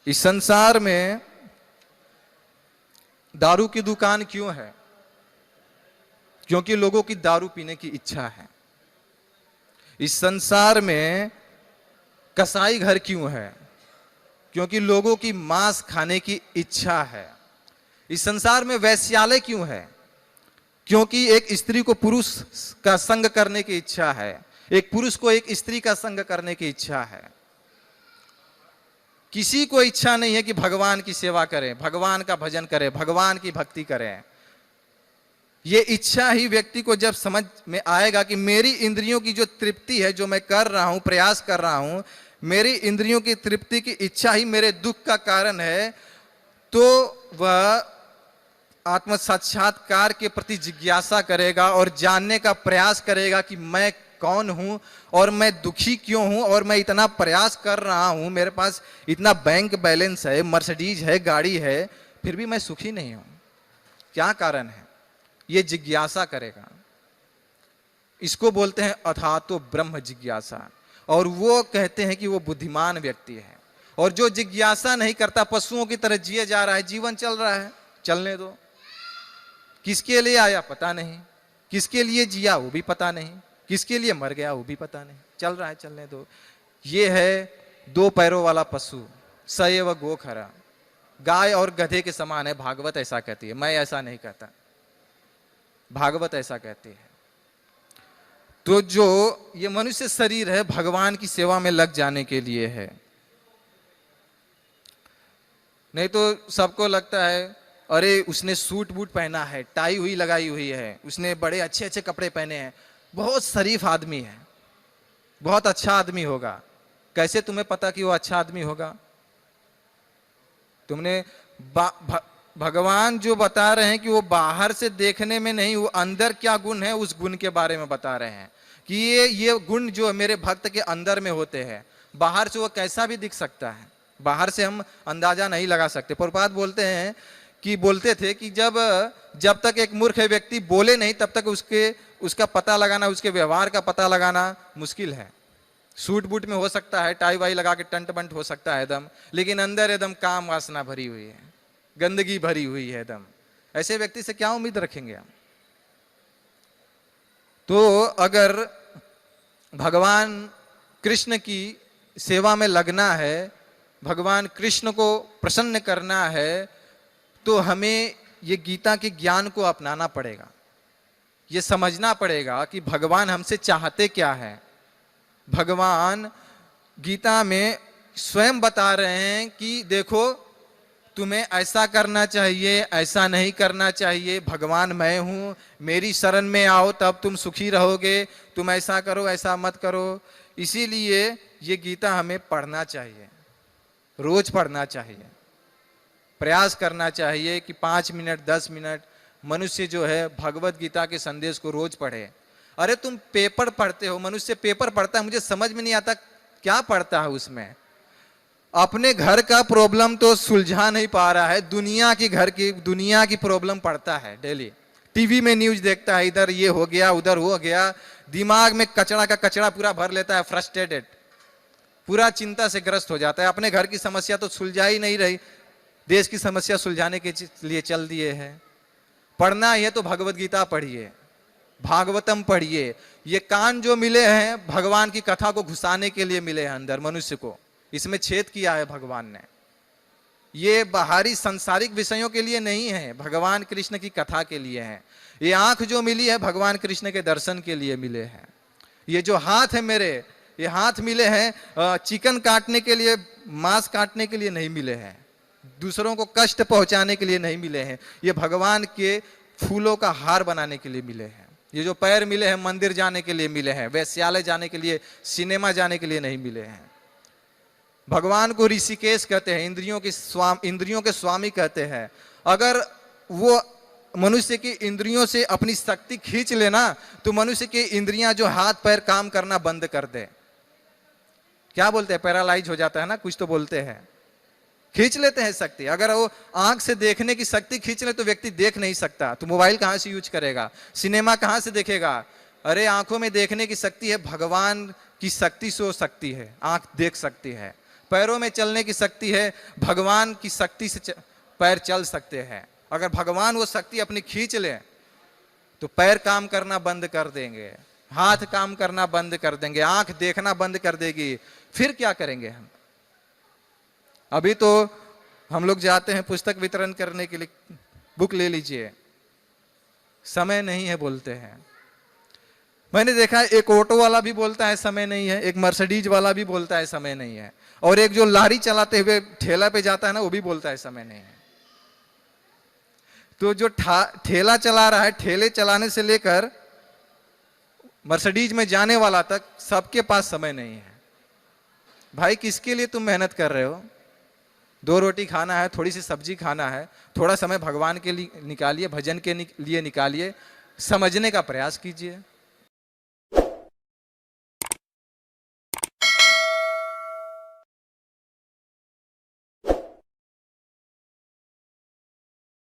इस संसार में दारू की दुकान क्यों है? क्योंकि लोगों की दारू पीने की इच्छा है। इस संसार में कसाई घर क्यों है? क्योंकि लोगों की मांस खाने की इच्छा है। इस संसार में वेश्यालय क्यों है? क्योंकि एक स्त्री को पुरुष का संग करने की इच्छा है, एक पुरुष को एक स्त्री का संग करने की इच्छा है। किसी को इच्छा नहीं है कि भगवान की सेवा करें, भगवान का भजन करें, भगवान की भक्ति करें। ये इच्छा ही व्यक्ति को जब समझ में आएगा कि मेरी इंद्रियों की जो तृप्ति है, जो मैं कर रहा हूं, प्रयास कर रहा हूं, मेरी इंद्रियों की तृप्ति की इच्छा ही मेरे दुख का कारण है, तो वह आत्म साक्षात्कार के प्रति जिज्ञासा करेगा और जानने का प्रयास करेगा कि मैं कौन हूं और मैं दुखी क्यों हूं और मैं इतना प्रयास कर रहा हूं, मेरे पास इतना बैंक बैलेंस है, मर्सिडीज है, गाड़ी है, फिर भी मैं सुखी नहीं हूं। क्या कारण है? ये जिज्ञासा करेगा। इसको बोलते हैं अथातो ब्रह्म जिज्ञासा। और वो कहते हैं कि वो बुद्धिमान व्यक्ति है। और जो जिज्ञासा नहीं करता, पशुओं की तरह जिए जा रहा है, जीवन चल रहा है, चलने दो। किसके लिए आया पता नहीं, किसके लिए जिया वो भी पता नहीं, किसके लिए मर गया वो भी पता नहीं, चल रहा है, चलने दो। ये है दो पैरों वाला पशु, सएव गोखरा। गाय और गधे के समान है, भागवत ऐसा कहती है, मैं ऐसा नहीं कहता, भागवत ऐसा कहती है। तो जो ये मनुष्य शरीर है, भगवान की सेवा में लग जाने के लिए है। नहीं तो सबको लगता है अरे उसने सूट बूट पहना है, टाई हुई लगाई हुई है, उसने बड़े अच्छे अच्छे कपड़े पहने हैं, बहुत शरीफ आदमी है, बहुत अच्छा आदमी होगा। कैसे तुम्हें पता कि वो अच्छा आदमी होगा? तुमने भगवान जो बता रहे हैं कि वो बाहर से देखने में नहीं, वो अंदर क्या गुण है उस गुण के बारे में बता रहे हैं कि ये गुण जो मेरे भक्त के अंदर में होते हैं। बाहर से वो कैसा भी दिख सकता है, बाहर से हम अंदाजा नहीं लगा सकते। प्रभुपाद बोलते थे कि जब तक एक मूर्ख व्यक्ति बोले नहीं, तब तक उसका पता लगाना, उसके व्यवहार का पता लगाना मुश्किल है। सूट बूट में हो सकता है, टाई वाई लगा के टंट बंट हो सकता है एकदम, लेकिन अंदर एकदम काम वासना भरी हुई है, गंदगी भरी हुई है एकदम। ऐसे व्यक्ति से क्या उम्मीद रखेंगे हम? तो अगर भगवान कृष्ण की सेवा में लगना है, भगवान कृष्ण को प्रसन्न करना है, तो हमें ये गीता के ज्ञान को अपनाना पड़ेगा। ये समझना पड़ेगा कि भगवान हमसे चाहते क्या है। भगवान गीता में स्वयं बता रहे हैं कि देखो तुम्हें ऐसा करना चाहिए, ऐसा नहीं करना चाहिए। भगवान मैं हूं, मेरी शरण में आओ तब तुम सुखी रहोगे, तुम ऐसा करो, ऐसा मत करो। इसीलिए ये गीता हमें पढ़ना चाहिए, रोज पढ़ना चाहिए, प्रयास करना चाहिए कि 5 मिनट 10 मिनट मनुष्य जो है भगवत गीता के संदेश को रोज पढ़े। अरे तुम पेपर पढ़ते हो, मनुष्य पेपर पढ़ता है, मुझे समझ में नहीं आता क्या पढ़ता है उसमें। अपने घर का प्रॉब्लम तो सुलझा नहीं पा रहा है, दुनिया की प्रॉब्लम पढ़ता है डेली। टीवी में न्यूज देखता है, इधर ये हो गया, उधर हो गया, दिमाग में कचरा का कचरा पूरा भर लेता है, फ्रस्ट्रेटेड, पूरा चिंता से ग्रस्त हो जाता है। अपने घर की समस्या तो सुलझा ही नहीं रही, देश की समस्या सुलझाने के लिए चल दिए हैं। पढ़ना है तो भगवत गीता पढ़िए, भागवतम पढ़िए। ये कान जो मिले हैं भगवान की कथा को घुसाने के लिए मिले हैं अंदर मनुष्य को, इसमें छेद किया है भगवान ने। ये बाहरी सांसारिक विषयों के लिए नहीं है, भगवान कृष्ण की कथा के लिए है। ये आंख जो मिली है भगवान कृष्ण के दर्शन के लिए मिले हैं। ये जो हाथ है मेरे, ये हाथ मिले हैं चिकन काटने के लिए, मांस काटने के लिए नहीं मिले हैं, दूसरों को कष्ट पहुंचाने के लिए नहीं मिले हैं। ये भगवान के फूलों का हार बनाने के लिए मिले हैं। ये जो पैर मिले हैं मंदिर जाने के लिए मिले हैं, वैश्यालय जाने के लिए, सिनेमा जाने के लिए नहीं मिले हैं। भगवान को ऋषिकेश कहते हैं, इंद्रियों के स्वामी कहते हैं। अगर वो मनुष्य की इंद्रियों से अपनी शक्ति खींच लेना, तो मनुष्य की इंद्रियां जो हाथ पैर काम करना बंद कर दे। क्या बोलते हैं, पैरालाइज हो जाता है ना, कुछ तो बोलते हैं, खींच लेते हैं शक्ति। अगर वो आंख से देखने की शक्ति खींच ले तो व्यक्ति देख नहीं सकता, तो मोबाइल कहां से यूज करेगा, सिनेमा कहां से देखेगा। अरे आंखों में देखने की शक्ति है, भगवान की शक्ति से वो शक्ति है, आंख देख सकती है। पैरों में चलने की शक्ति है, भगवान की शक्ति से पैर चल सकते हैं। अगर भगवान वो शक्ति अपनी खींच ले तो पैर काम करना बंद कर देंगे, हाथ काम करना बंद कर देंगे, आंख देखना बंद कर देगी। फिर क्या करेंगे हम? अभी तो हम लोग जाते हैं पुस्तक वितरण करने के लिए, बुक ले लीजिए, समय नहीं है बोलते हैं। मैंने देखा है एक ऑटो वाला भी बोलता है समय नहीं है, एक मर्सिडीज वाला भी बोलता है समय नहीं है, और एक जो लारी चलाते हुए ठेला पे जाता है ना, वो भी बोलता है समय नहीं है। तो जो ठेला चला रहा है, ठेले चलाने से लेकर मर्सिडीज में जाने वाला तक सबके पास समय नहीं है। भाई किसके लिए तुम मेहनत कर रहे हो? 2 रोटी खाना है, थोड़ी सी सब्जी खाना है, थोड़ा समय भगवान के लिए निकालिए, भजन के लिए निकालिए, समझने का प्रयास कीजिए।